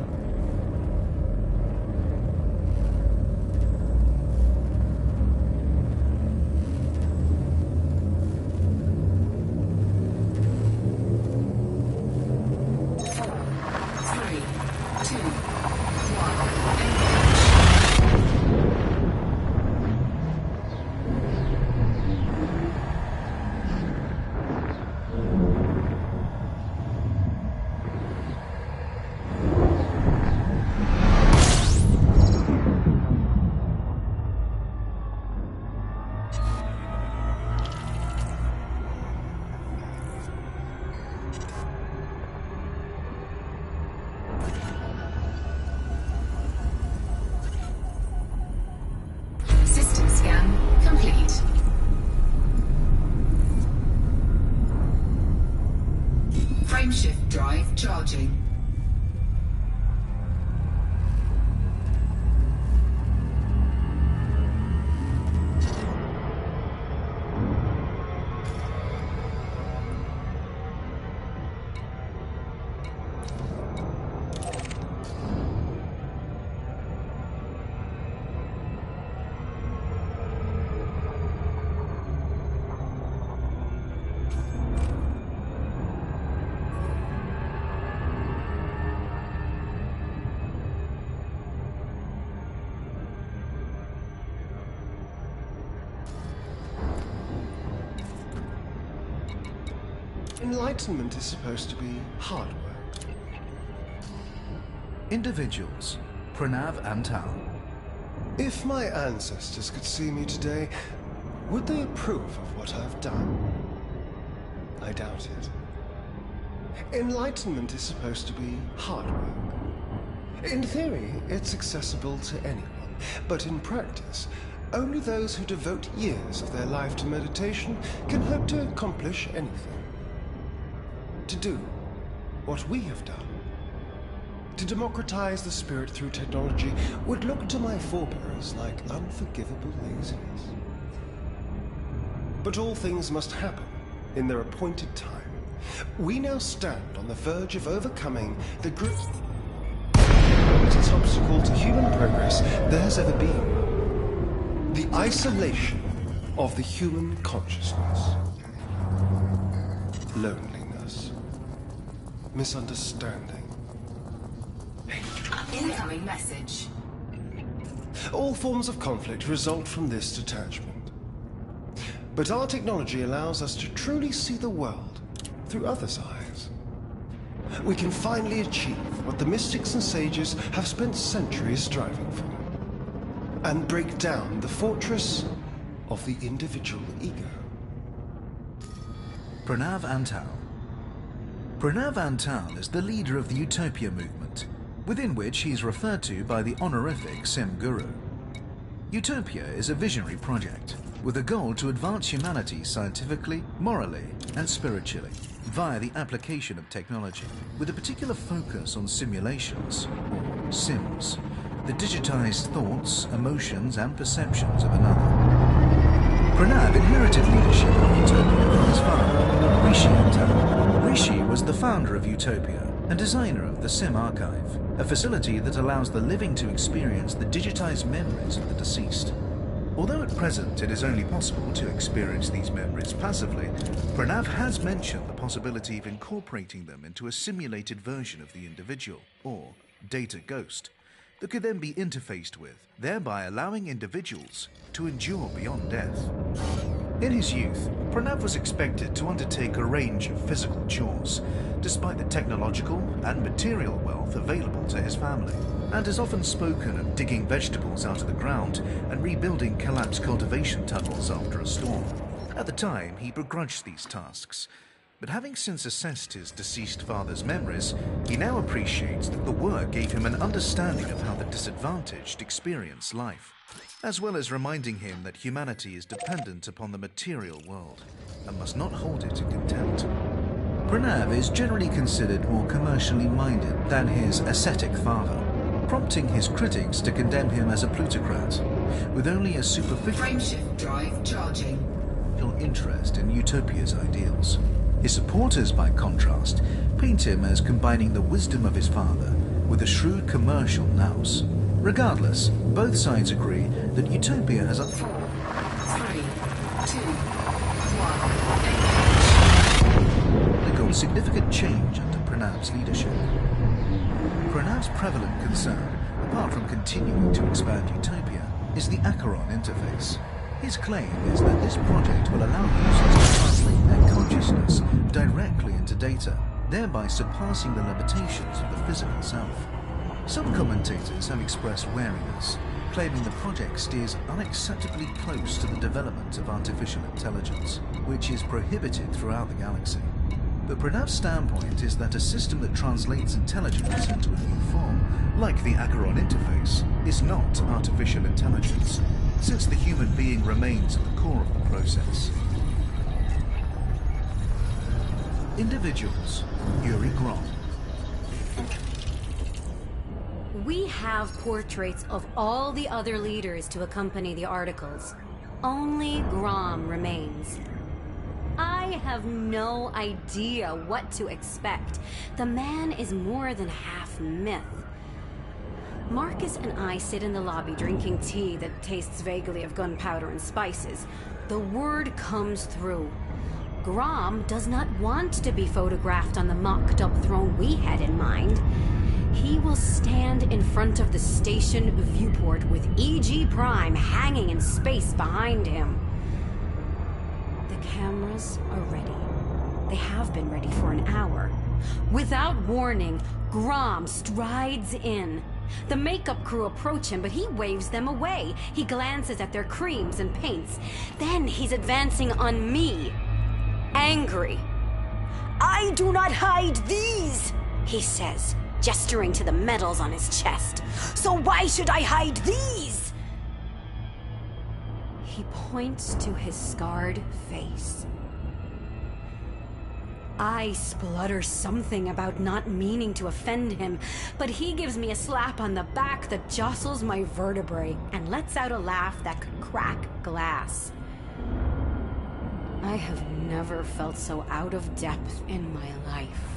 System scan complete. Frameshift drive charging. Enlightenment is supposed to be hard work. Individuals. Pranav Antal. If my ancestors could see me today, would they approve of what I've done? I doubt it. Enlightenment is supposed to be hard work. In theory, it's accessible to anyone, but in practice, only those who devote years of their life to meditation can hope to accomplish anything. To do what we have done, to democratize the spirit through technology, would look to my forebears like unforgivable laziness. But all things must happen in their appointed time. We now stand on the verge of overcoming the greatest obstacle to human progress there has ever been: the isolation of the human consciousness. Loneliness. Misunderstanding. Incoming message. All forms of conflict result from this detachment. But our technology allows us to truly see the world through others' eyes. We can finally achieve what the mystics and sages have spent centuries striving for, and break down the fortress of the individual ego. Pranav Antal. Pranav Antal is the leader of the Utopia movement, within which he is referred to by the honorific Sim Guru. Utopia is a visionary project with a goal to advance humanity scientifically, morally, and spiritually via the application of technology, with a particular focus on simulations, or sims, the digitized thoughts, emotions, and perceptions of another. Pranav inherited leadership of Utopia from his father, Rishi Antal. Rishi was the founder of Utopia and designer of the Sim Archive, a facility that allows the living to experience the digitized memories of the deceased. Although at present it is only possible to experience these memories passively, Pranav has mentioned the possibility of incorporating them into a simulated version of the individual, or data ghost, that could then be interfaced with, thereby allowing individuals to endure beyond death. In his youth, Pranav was expected to undertake a range of physical chores, despite the technological and material wealth available to his family, and has often spoken of digging vegetables out of the ground and rebuilding collapsed cultivation tunnels after a storm. At the time, he begrudged these tasks, but having since assessed his deceased father's memories, he now appreciates that the work gave him an understanding of how the disadvantaged experience life, as well as reminding him that humanity is dependent upon the material world and must not hold it in contempt. Pranav is generally considered more commercially minded than his ascetic father, prompting his critics to condemn him as a plutocrat, with only a superficial Frameshift drive charging. interest in Utopia's ideals. His supporters, by contrast, paint him as combining the wisdom of his father with a shrewd commercial nous. Regardless, both sides agree that Utopia has 4, 3, 2, 1. undergone significant change under Pranav's leadership. Pranav's prevalent concern, apart from continuing to expand Utopia, is the Acheron interface. His claim is that this project will allow users to translate their consciousness directly into data, thereby surpassing the limitations of the physical self. Some commentators have expressed wariness, claiming the project steers unacceptably close to the development of artificial intelligence, which is prohibited throughout the galaxy. But Pranav's standpoint is that a system that translates intelligence into a new form, like the Acheron interface, is not artificial intelligence, since the human being remains at the core of the process. Individuals. Yuri Grom. We have portraits of all the other leaders to accompany the articles. Only Grom remains. I have no idea what to expect. The man is more than half myth. Marcus and I sit in the lobby drinking tea that tastes vaguely of gunpowder and spices. The word comes through. Grom does not want to be photographed on the mocked-up throne we had in mind. He will stand in front of the station viewport with E.G. Prime hanging in space behind him. The cameras are ready. They have been ready for an hour. Without warning, Grom strides in. The makeup crew approach him, but he waves them away. He glances at their creams and paints. Then he's advancing on me. Angry. "I do not hide these," he says, gesturing to the medals on his chest. "So why should I hide these?" He points to his scarred face. I splutter something about not meaning to offend him, but he gives me a slap on the back that jostles my vertebrae and lets out a laugh that could crack glass. I have never felt so out of depth in my life.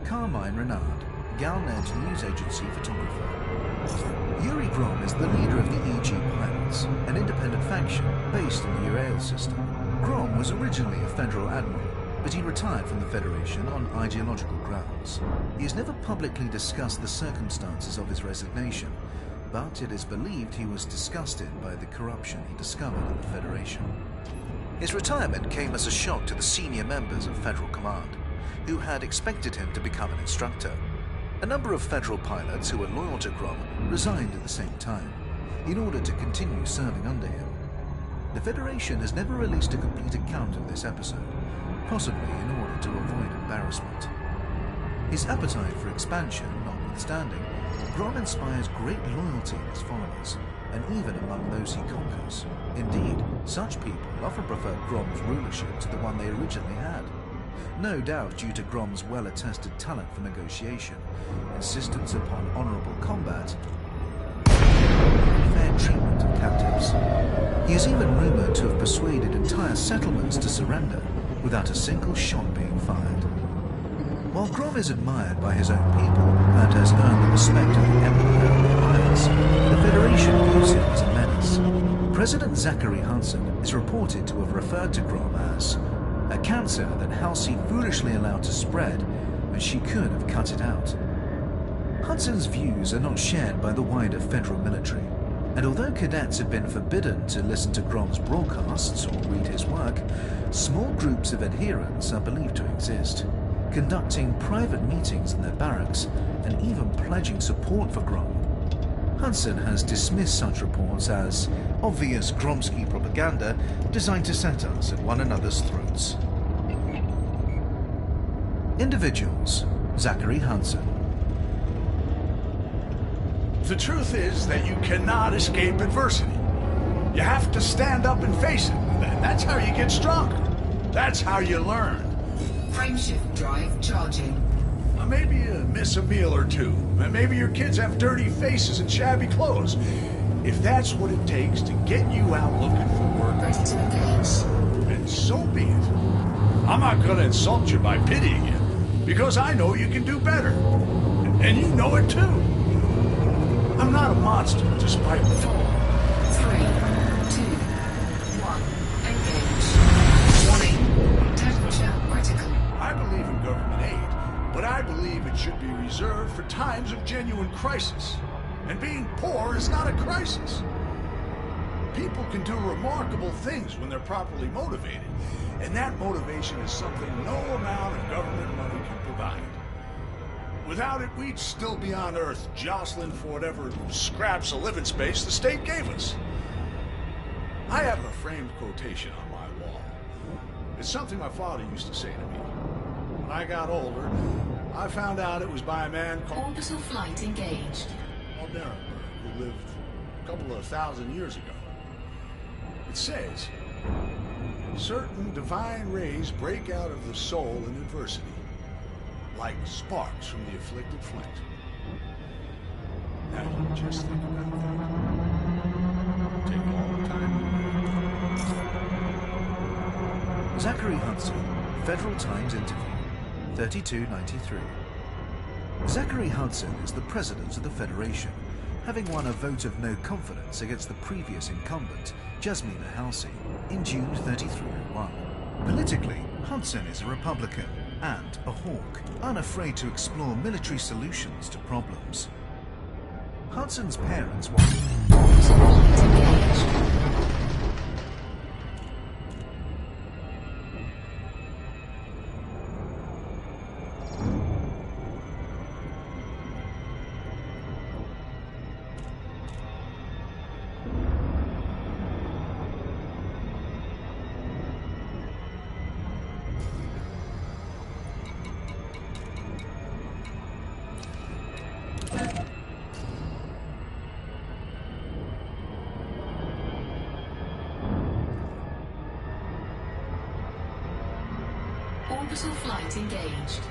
Carmine Renard, Galnet News Agency photographer. Yuri Grom is the leader of the EG Pilots, an independent faction based in the Urael system. Grom was originally a federal admiral, but he retired from the Federation on ideological grounds. He has never publicly discussed the circumstances of his resignation, but it is believed he was disgusted by the corruption he discovered in the Federation. His retirement came as a shock to the senior members of Federal Command, who had expected him to become an instructor. A number of Federal pilots who were loyal to Grom resigned at the same time, in order to continue serving under him. The Federation has never released a complete account of this episode, possibly in order to avoid embarrassment. His appetite for expansion notwithstanding, Grom inspires great loyalty in his followers, and even among those he conquers. Indeed, such people often prefer Grom's rulership to the one they originally had. No doubt due to Grom's well-attested talent for negotiation, insistence upon honorable combat, and fair treatment of captives. He is even rumored to have persuaded entire settlements to surrender without a single shot being fired. While Grom is admired by his own people and has earned the respect of the Empire and the Alliance, the Federation views him as a menace. President Zachary Hudson is reported to have referred to Grom as a cancer that Halsey foolishly allowed to spread, and she could have cut it out. Hudson's views are not shared by the wider federal military, and although cadets have been forbidden to listen to Grom's broadcasts or read his work, small groups of adherents are believed to exist, conducting private meetings in their barracks and even pledging support for Grom. Hudson has dismissed such reports as obvious Gromsky propaganda designed to set us at one another's throats. Individuals. Zachary Hudson. The truth is that you cannot escape adversity. You have to stand up and face it. That's how you get stronger. That's how you learn. Frameshift drive charging. Maybe you miss a meal or two. Maybe your kids have dirty faces and shabby clothes. If that's what it takes to get you out looking for work, Ready to engage. and so be it. I'm not gonna insult you by pitying you, because I know you can do better. And you know it too. I'm not a monster, despite... 4, 3, 2, 1, engage. Warning, temperature critical. I believe in government aid, but I believe it should be reserved for times of genuine crisis. And being poor is not a crisis. People can do remarkable things when they're properly motivated, and that motivation is something no amount of government money can provide. Without it, we'd still be on Earth, jostling for whatever scraps of living space the state gave us. I have a framed quotation on my wall. It's something my father used to say to me. When I got older, I found out it was by a man called Orbital flight engaged. Nuremberg, who lived a couple of thousand years ago. It says, certain divine rays break out of the soul in adversity, like sparks from the afflicted flint. Now you just think about that. Take all the time you need. Zachary Hudson, Federal Times interview, 3293. Zachary Hudson is the president of the Federation, having won a vote of no confidence against the previous incumbent, Jasmina Halsey, in June 3301. Politically, Hudson is a Republican and a hawk, unafraid to explore military solutions to problems. Hudson's parents want... Orbital flight engaged.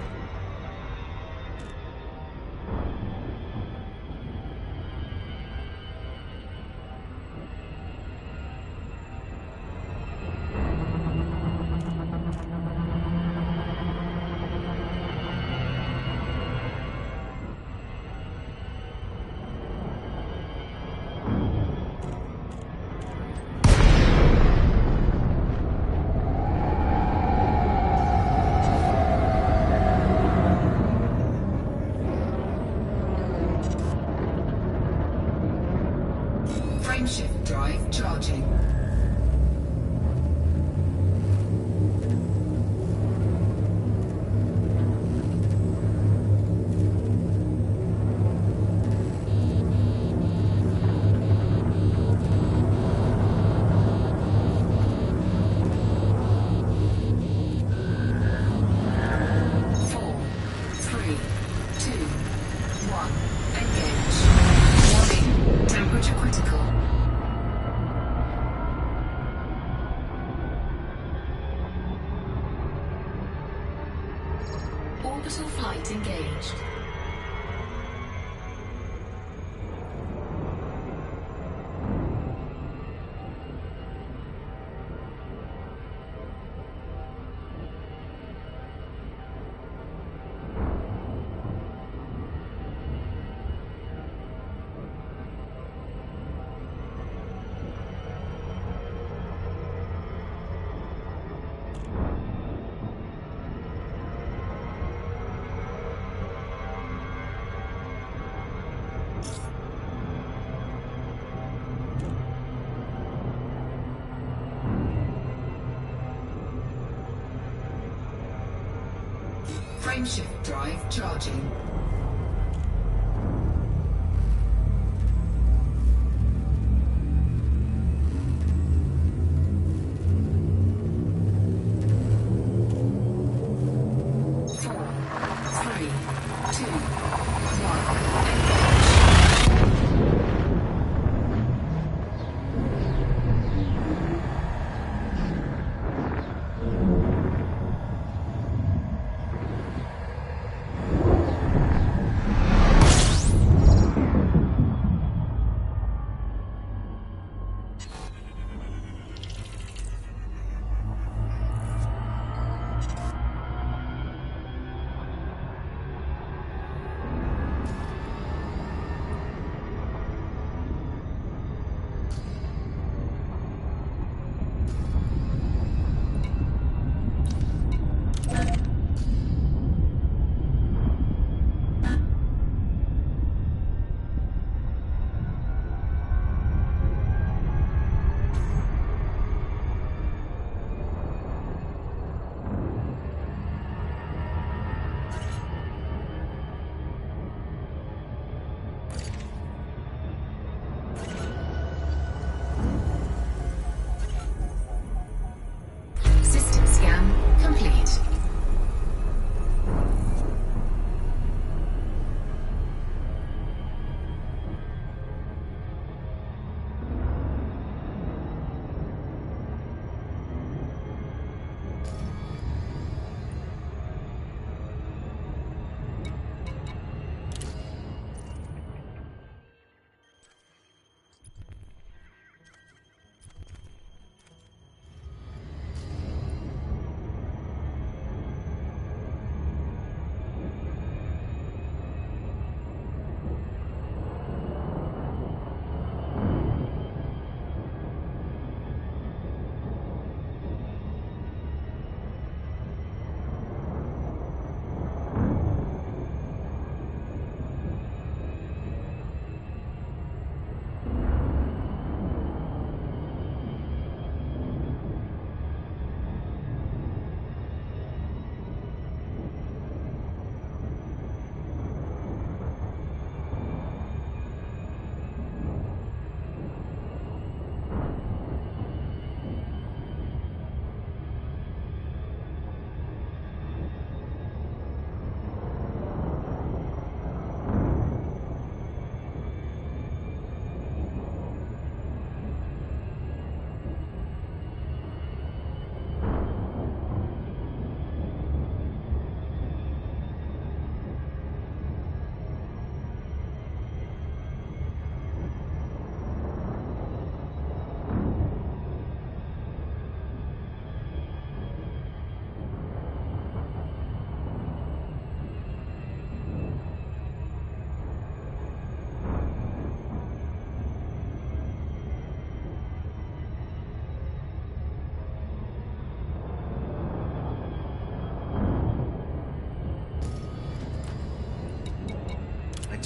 Frameshift drive charging. Orbital flight engaged. Frameshift drive charging.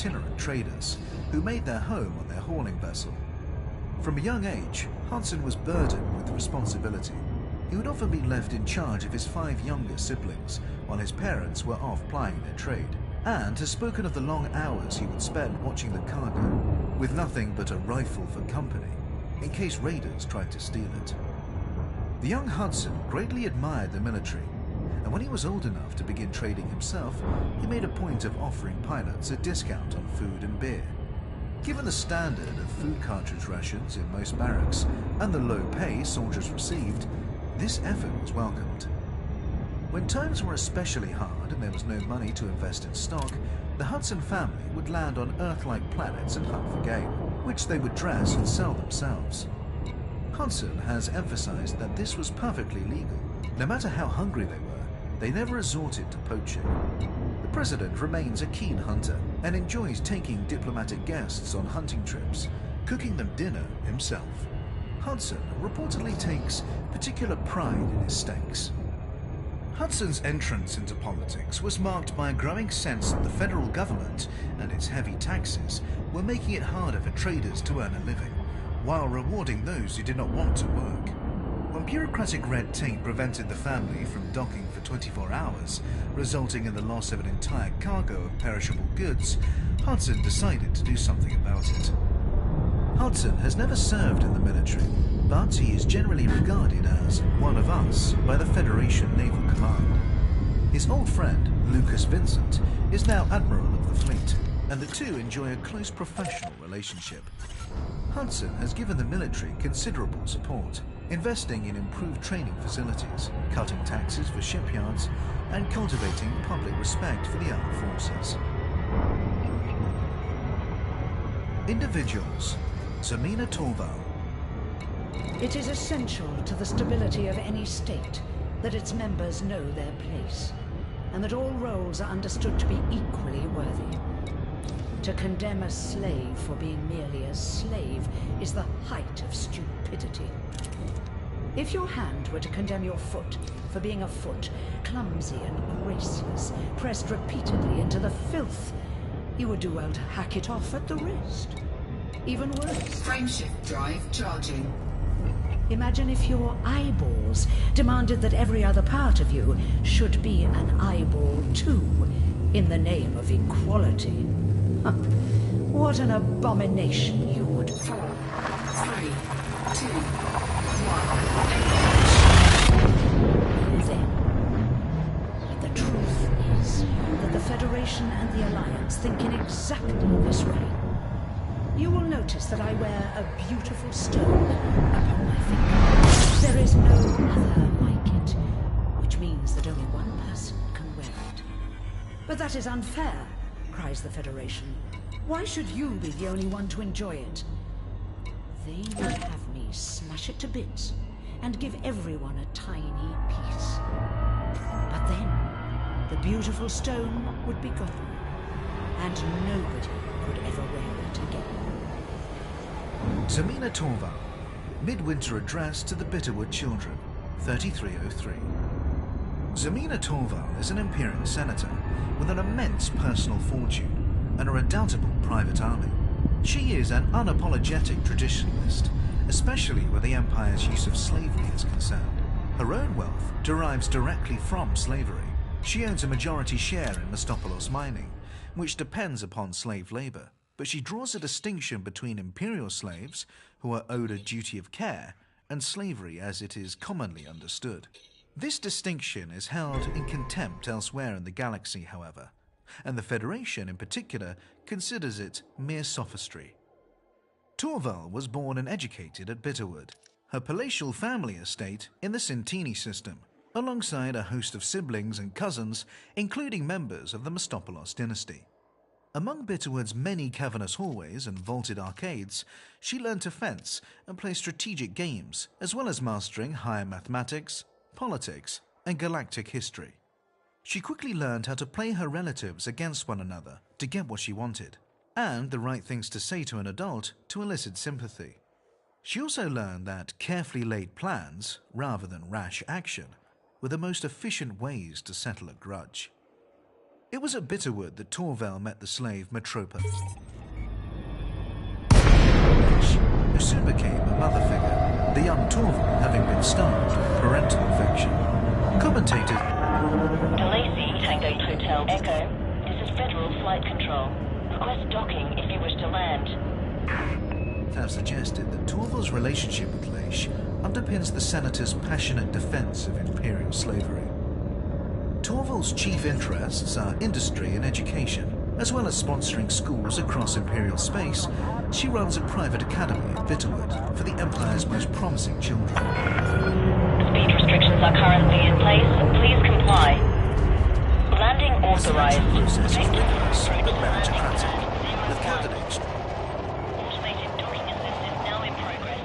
itinerant traders who made their home on their hauling vessel. From a young age, Hudson was burdened with responsibility. He would often be left in charge of his 5 younger siblings while his parents were off plying their trade, and has spoken of the long hours he would spend watching the cargo, with nothing but a rifle for company, in case raiders tried to steal it. The young Hudson greatly admired the military, and when he was old enough to begin trading himself, he made a point of offering pilots a discount on food and beer. Given the standard of food cartridge rations in most barracks and the low pay soldiers received, this effort was welcomed. When times were especially hard and there was no money to invest in stock, the Hudson family would land on Earth-like planets and hunt for game, which they would dress and sell themselves. Hudson has emphasized that this was perfectly legal. No matter how hungry they were, they never resorted to poaching. The president remains a keen hunter and enjoys taking diplomatic guests on hunting trips, cooking them dinner himself. Hudson reportedly takes particular pride in his steaks. Hudson's entrance into politics was marked by a growing sense that the federal government and its heavy taxes were making it harder for traders to earn a living, while rewarding those who did not want to work. When bureaucratic red tape prevented the family from docking for 24 hours, resulting in the loss of an entire cargo of perishable goods, Hudson decided to do something about it. Hudson has never served in the military, but he is generally regarded as one of us by the Federation Naval Command. His old friend, Lucas Vincent, is now Admiral of the fleet, and the two enjoy a close professional relationship. Hudson has given the military considerable support, investing in improved training facilities, cutting taxes for shipyards, and cultivating public respect for the armed forces. Individuals. Zemina Torval. It is essential to the stability of any state that its members know their place, and that all roles are understood to be equally worthy. To condemn a slave for being merely a slave is the height of stupidity. If your hand were to condemn your foot for being a foot, clumsy and graceless, pressed repeatedly into the filth, you would do well to hack it off at the wrist. Even worse. Frameshift drive charging. Imagine if your eyeballs demanded that every other part of you should be an eyeball too, in the name of equality. What an abomination you would... 4, 3, 2, 1. Then, the truth is that the Federation and the Alliance think in exactly this way. You will notice that I wear a beautiful stone upon my finger. There is no other like it, which means that only one person can wear it. But that is unfair, cries the Federation. Why should you be the only one to enjoy it? They would have me smash it to bits and give everyone a tiny piece. But then, the beautiful stone would be gone, and nobody could ever wear it again. Zemina Torval, Midwinter Address to the Bitterwood Children, 3303. Zemina Torval is an Imperial senator with an immense personal fortune and a redoubtable private army. She is an unapologetic traditionalist, especially where the Empire's use of slavery is concerned. Her own wealth derives directly from slavery. She owns a majority share in Mistopolos mining, which depends upon slave labor. But she draws a distinction between imperial slaves, who are owed a duty of care, and slavery as it is commonly understood. This distinction is held in contempt elsewhere in the galaxy, however, and the Federation in particular considers it mere sophistry. Torval was born and educated at Bitterwood, her palatial family estate in the Centini system, alongside a host of siblings and cousins, including members of the Mistopolos dynasty. Among Bitterwood's many cavernous hallways and vaulted arcades, she learned to fence and play strategic games, as well as mastering higher mathematics, politics, and galactic history. She quickly learned how to play her relatives against one another to get what she wanted, and the right things to say to an adult to elicit sympathy. She also learned that carefully laid plans, rather than rash action, were the most efficient ways to settle a grudge. It was at Bitterwood that Torval met the slave Metropa, who soon became a mother figure, the young Torval having been starved of parental affection. Commentated... DeLacy, Tango 8 Hotel Echo. This is Federal Flight Control. Request docking if you wish to land. have suggested that Torval's relationship with Leish underpins the Senator's passionate defense of imperial slavery. Torval's chief interests are industry and education. As well as sponsoring schools across Imperial space, she runs a private academy at Bitterwood for the Empire's most promising children. Speed restrictions are currently in place. Please comply. Landing authorized. The process is rigorous but meritocratic, with candidates... Automated docking assist is now in progress.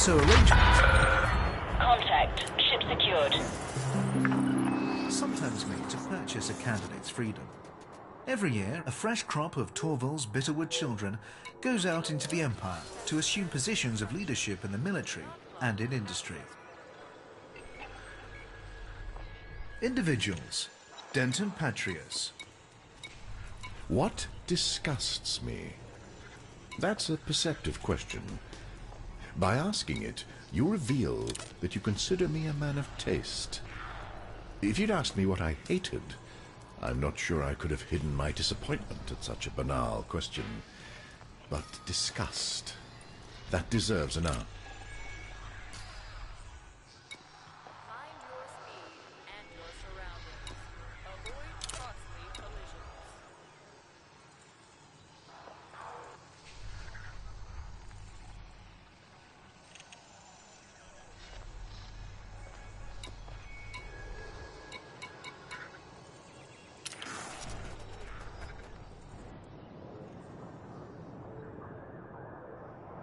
So arrangements... Contact. Ship secured. ...sometimes made to purchase a candidate's freedom. Every year, a fresh crop of Torval's Bitterwood children goes out into the Empire to assume positions of leadership in the military and in industry. Individuals. Denton Patrius. What disgusts me? That's a perceptive question. By asking it, you reveal that you consider me a man of taste. If you'd asked me what I hated, I'm not sure I could have hidden my disappointment at such a banal question. But disgust, that deserves an answer.